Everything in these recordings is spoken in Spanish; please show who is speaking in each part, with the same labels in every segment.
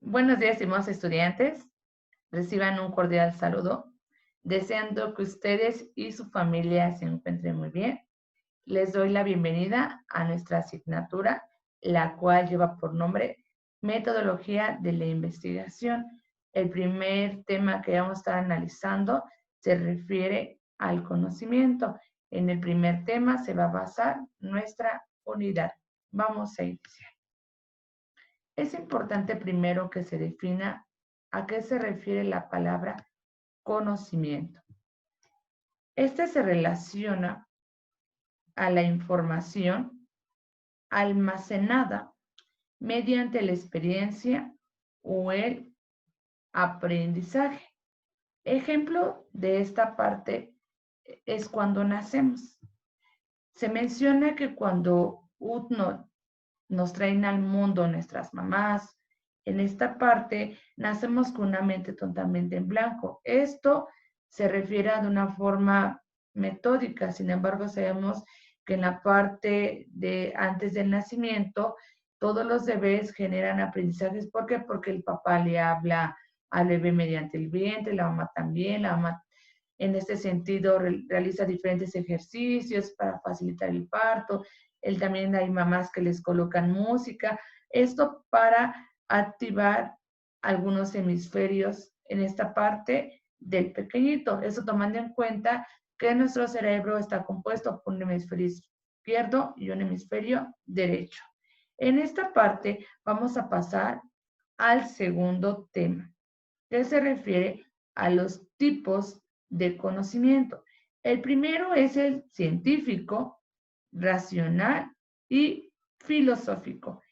Speaker 1: Buenos días, estimados estudiantes. Reciban un cordial saludo, deseando que ustedes y su familia se encuentren muy bien. Les doy la bienvenida a nuestra asignatura, la cual lleva por nombre Metodología de la Investigación. El primer tema que vamos a estar analizando se refiere al conocimiento. En el primer tema se va a basar nuestra unidad. Vamos a iniciar. Es importante primero que se defina a qué se refiere la palabra conocimiento. Este se relaciona a la información almacenada mediante la experiencia o el aprendizaje. Ejemplo de esta parte es cuando nacemos. Se menciona que cuando uno nos traen al mundo nuestras mamás. En esta parte nacemos con una mente totalmente en blanco. Esto se refiere a de una forma metódica, sin embargo sabemos que en la parte de antes del nacimiento todos los bebés generan aprendizajes. ¿Por qué? Porque el papá le habla al bebé mediante el vientre, la mamá también, la mamá en este sentido realiza diferentes ejercicios para facilitar el parto. Él también hay mamás que les colocan música. Esto para activar algunos hemisferios en esta parte del pequeñito. Eso tomando en cuenta que nuestro cerebro está compuesto por un hemisferio izquierdo y un hemisferio derecho. En esta parte vamos a pasar al segundo tema, que se refiere a los tipos de conocimiento. El primero es el científico, racional y filosófico.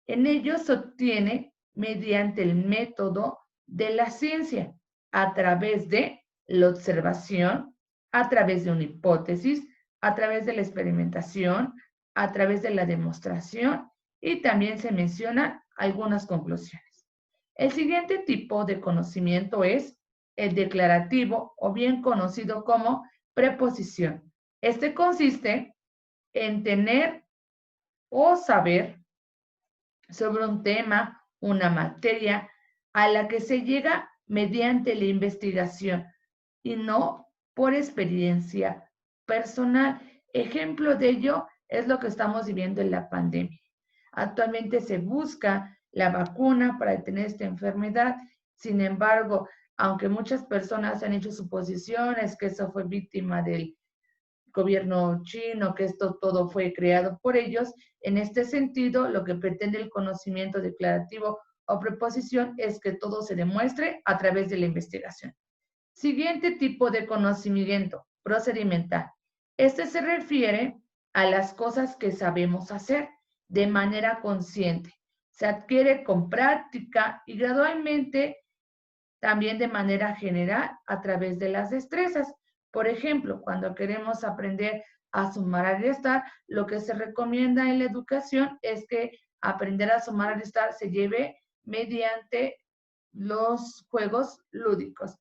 Speaker 1: En ello se obtiene mediante el método de la ciencia, a través de la observación, a través de una hipótesis, a través de la experimentación, a través de la demostración y también se mencionan algunas conclusiones. El siguiente tipo de conocimiento es el declarativo o bien conocido como preposición. Este consiste en tener o saber sobre un tema, una materia a la que se llega mediante la investigación y no por experiencia personal. Ejemplo de ello es lo que estamos viviendo en la pandemia. Actualmente se busca la vacuna para detener esta enfermedad. Sin embargo, aunque muchas personas han hecho suposiciones que eso fue víctima del gobierno chino, que esto todo fue creado por ellos, en este sentido, lo que pretende el conocimiento declarativo o preposición es que todo se demuestre a través de la investigación. Siguiente tipo de conocimiento, procedimental. Este se refiere a las cosas que sabemos hacer de manera consciente. Se adquiere con práctica y gradualmente también de manera general a través de las destrezas. Por ejemplo, cuando queremos aprender a sumar y restar, lo que se recomienda en la educación es que aprender a sumar y restar se lleve mediante los juegos lúdicos.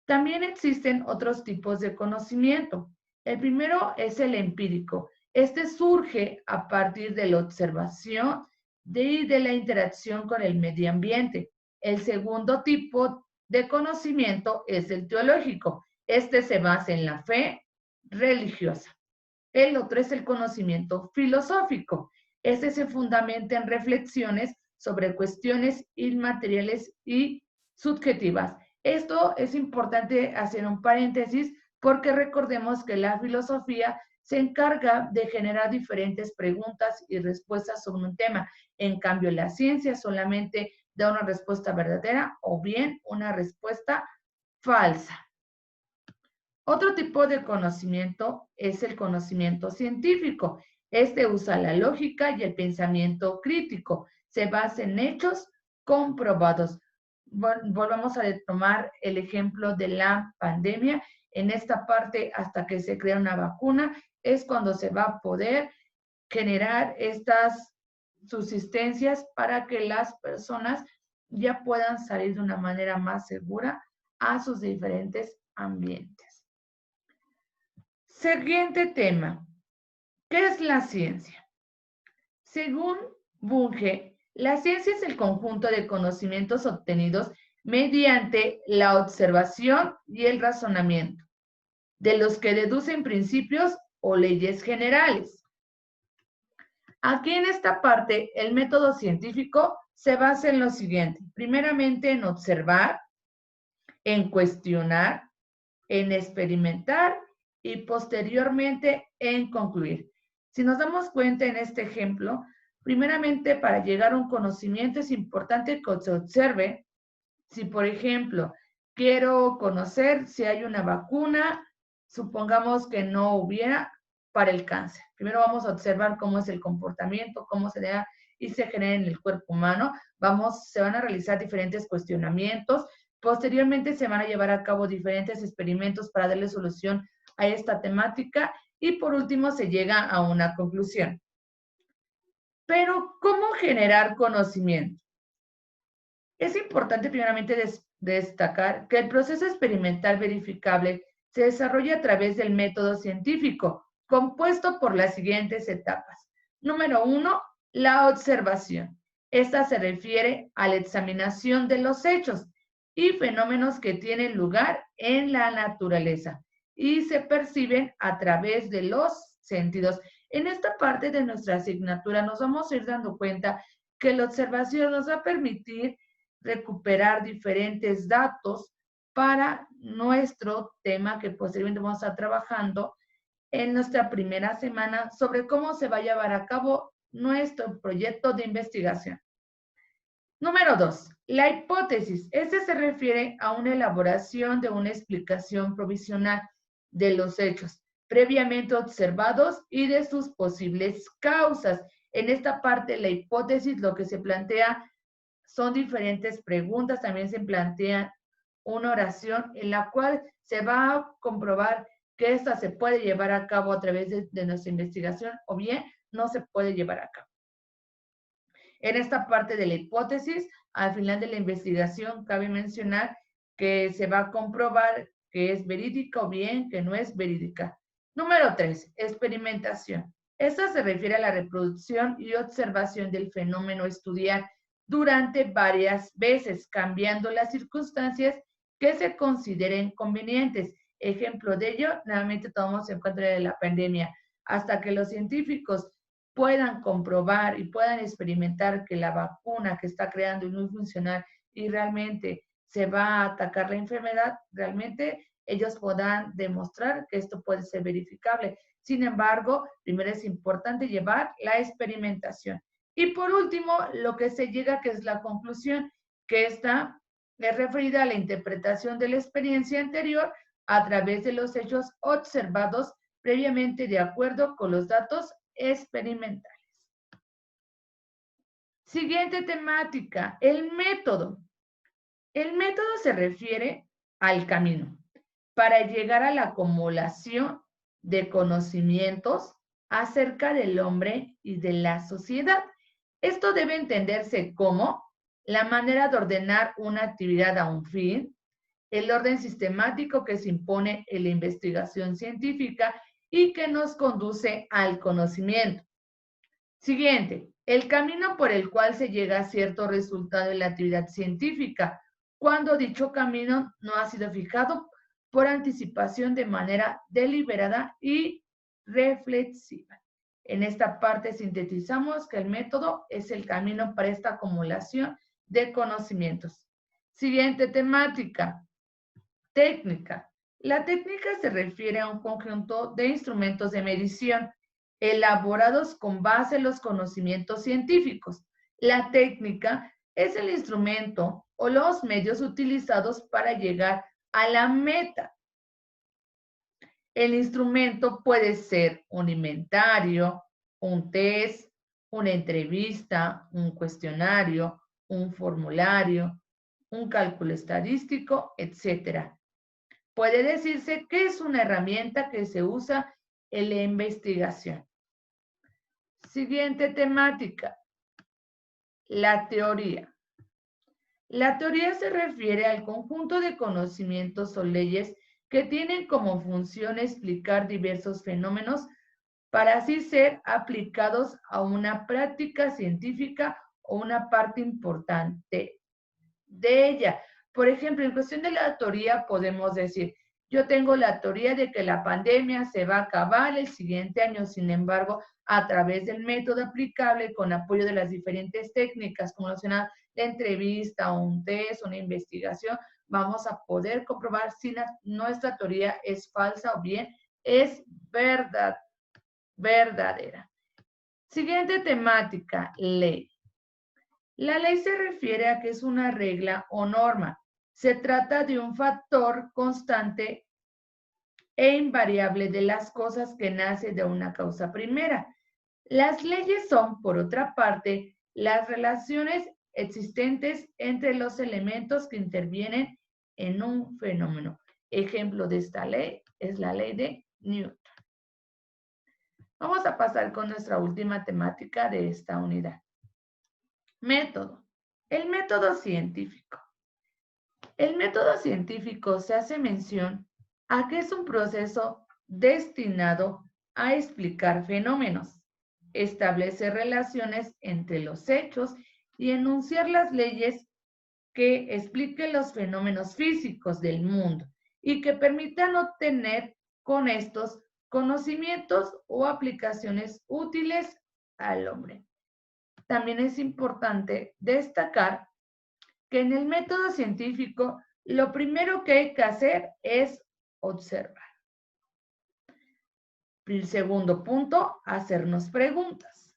Speaker 1: También existen otros tipos de conocimiento. El primero es el empírico. Este surge a partir de la observación y de la interacción con el medio ambiente. El segundo tipo de conocimiento es el teológico. Este se basa en la fe religiosa. El otro es el conocimiento filosófico. Este se fundamenta en reflexiones sobre cuestiones inmateriales y subjetivas. Esto es importante hacer un paréntesis porque recordemos que la filosofía se encarga de generar diferentes preguntas y respuestas sobre un tema. En cambio, la ciencia solamente da una respuesta verdadera o bien una respuesta falsa. Otro tipo de conocimiento es el conocimiento científico. Este usa la lógica y el pensamiento crítico. Se basa en hechos comprobados. Volvamos a tomar el ejemplo de la pandemia. En esta parte, hasta que se crea una vacuna, es cuando se va a poder generar estas subsistencias para que las personas ya puedan salir de una manera más segura a sus diferentes ambientes. Siguiente tema. ¿Qué es la ciencia? Según Bunge, La ciencia es el conjunto de conocimientos obtenidos mediante la observación y el razonamiento, de los que deducen principios o leyes generales. Aquí en esta parte, el método científico se basa en lo siguiente. Primeramente, en observar, en cuestionar, en experimentar y posteriormente en concluir. Si nos damos cuenta en este ejemplo, primeramente para llegar a un conocimiento es importante que se observe si, por ejemplo, quiero conocer si hay una vacuna, supongamos que no hubiera para el cáncer. Primero vamos a observar cómo es el comportamiento, cómo se da y se genera en el cuerpo humano. Se van a realizar diferentes cuestionamientos. Posteriormente se van a llevar a cabo diferentes experimentos para darle solución a esta temática y por último se llega a una conclusión. Pero, ¿cómo generar conocimiento? Es importante primeramente destacar que el proceso experimental verificable se desarrolla a través del método científico, compuesto por las siguientes etapas. Número 1, la observación. Esta se refiere a la examinación de los hechos y fenómenos que tienen lugar en la naturaleza y se perciben a través de los sentidos. En esta parte de nuestra asignatura nos vamos a ir dando cuenta que la observación nos va a permitir recuperar diferentes datos para nuestro tema que posteriormente vamos a estar trabajando en nuestra primera semana sobre cómo se va a llevar a cabo nuestro proyecto de investigación. Número 2, la hipótesis. Este se refiere a una elaboración de una explicación provisional de los hechos previamente observados y de sus posibles causas. En esta parte, la hipótesis, lo que se plantea son diferentes preguntas, también se plantea una oración en la cual se va a comprobar que esta se puede llevar a cabo a través de nuestra investigación o bien no se puede llevar a cabo. En esta parte de la hipótesis, al final de la investigación, cabe mencionar que se va a comprobar que es verídica o bien que no es verídica. Número 3, experimentación. Esta se refiere a la reproducción y observación del fenómeno estudiar durante varias veces, cambiando las circunstancias que se consideren convenientes. Ejemplo de ello, nuevamente tomamos en cuenta de la pandemia. Hasta que los científicos puedan comprobar y puedan experimentar que la vacuna que está creando es muy funcional y realmente se va a atacar la enfermedad, realmente ellos podrán demostrar que esto puede ser verificable. Sin embargo, primero es importante llevar la experimentación. Y por último, lo que se llega, que es la conclusión, que esta es referida a la interpretación de la experiencia anterior a través de los hechos observados previamente de acuerdo con los datos experimentales. Siguiente temática, el método. El método se refiere al camino para llegar a la acumulación de conocimientos acerca del hombre y de la sociedad. Esto debe entenderse como la manera de ordenar una actividad a un fin, el orden sistemático que se impone en la investigación científica y que nos conduce al conocimiento. Siguiente, el camino por el cual se llega a cierto resultado en la actividad científica, cuando dicho camino no ha sido fijado por anticipación de manera deliberada y reflexiva. En esta parte sintetizamos que el método es el camino para esta acumulación de conocimientos. Siguiente temática, técnica. La técnica se refiere a un conjunto de instrumentos de medición elaborados con base en los conocimientos científicos. La técnica es el instrumento o los medios utilizados para llegar a la meta. El instrumento puede ser un inventario, un test, una entrevista, un cuestionario, un formulario, un cálculo estadístico, etc. Puede decirse que es una herramienta que se usa en la investigación. Siguiente temática, la teoría. La teoría se refiere al conjunto de conocimientos o leyes que tienen como función explicar diversos fenómenos para así ser aplicados a una práctica científica o una parte importante de ella. Por ejemplo, en cuestión de la teoría podemos decir, yo tengo la teoría de que la pandemia se va a acabar el siguiente año, sin embargo, a través del método aplicable con apoyo de las diferentes técnicas, como mencionaba, la entrevista, un test, una investigación, vamos a poder comprobar si nuestra teoría es falsa o bien es verdadera. Siguiente temática, ley. La ley se refiere a que es una regla o norma. Se trata de un factor constante e invariable de las cosas que nace de una causa primera. Las leyes son, por otra parte, las relaciones existentes entre los elementos que intervienen en un fenómeno. Ejemplo de esta ley es la ley de Newton. Vamos a pasar con nuestra última temática de esta unidad. Método. El método científico. El método científico se hace mención a que es un proceso destinado a explicar fenómenos, establecer relaciones entre los hechos y enunciar las leyes que expliquen los fenómenos físicos del mundo y que permitan obtener con estos conocimientos o aplicaciones útiles al hombre. También es importante destacar que en el método científico lo primero que hay que hacer es observar. El segundo punto, hacernos preguntas.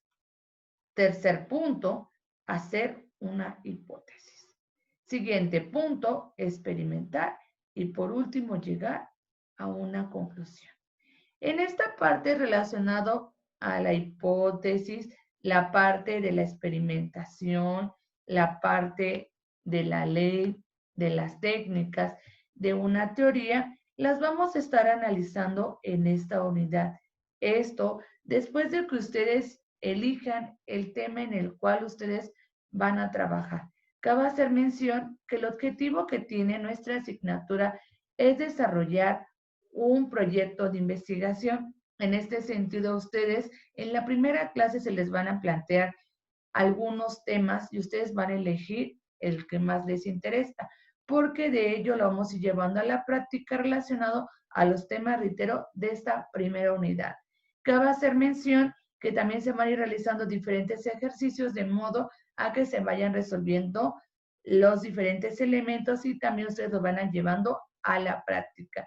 Speaker 1: Tercer punto, hacer una hipótesis. Siguiente punto, experimentar. Y por último, llegar a una conclusión. En esta parte relacionado a la hipótesis, la parte de la experimentación, la parte de la ley, de las técnicas, de una teoría, las vamos a estar analizando en esta unidad. Esto después de que ustedes elijan el tema en el cual ustedes van a trabajar. Cabe hacer mención que el objetivo que tiene nuestra asignatura es desarrollar un proyecto de investigación. En este sentido, ustedes en la primera clase se les van a plantear algunos temas y ustedes van a elegir el que más les interesa, porque de ello lo vamos a ir llevando a la práctica relacionado a los temas, reitero, de esta primera unidad. Cabe hacer mención que también se van a ir realizando diferentes ejercicios de modo a que se vayan resolviendo los diferentes elementos y también ustedes lo van a ir llevando a la práctica.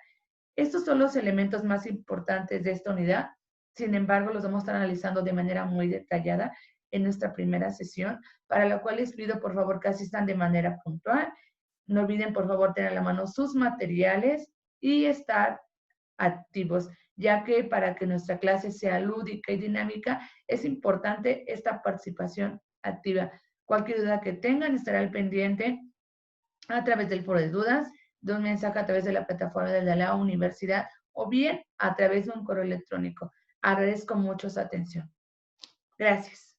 Speaker 1: Estos son los elementos más importantes de esta unidad. Sin embargo, los vamos a estar analizando de manera muy detallada en nuestra primera sesión, para la cual les pido por favor que asistan de manera puntual. No olviden por favor tener a la mano sus materiales y estar activos, ya que para que nuestra clase sea lúdica y dinámica es importante esta participación activa. Cualquier duda que tengan estará al pendiente a través del foro de dudas, de un mensaje a través de la plataforma de la universidad o bien a través de un correo electrónico. Agradezco mucho su atención. Gracias.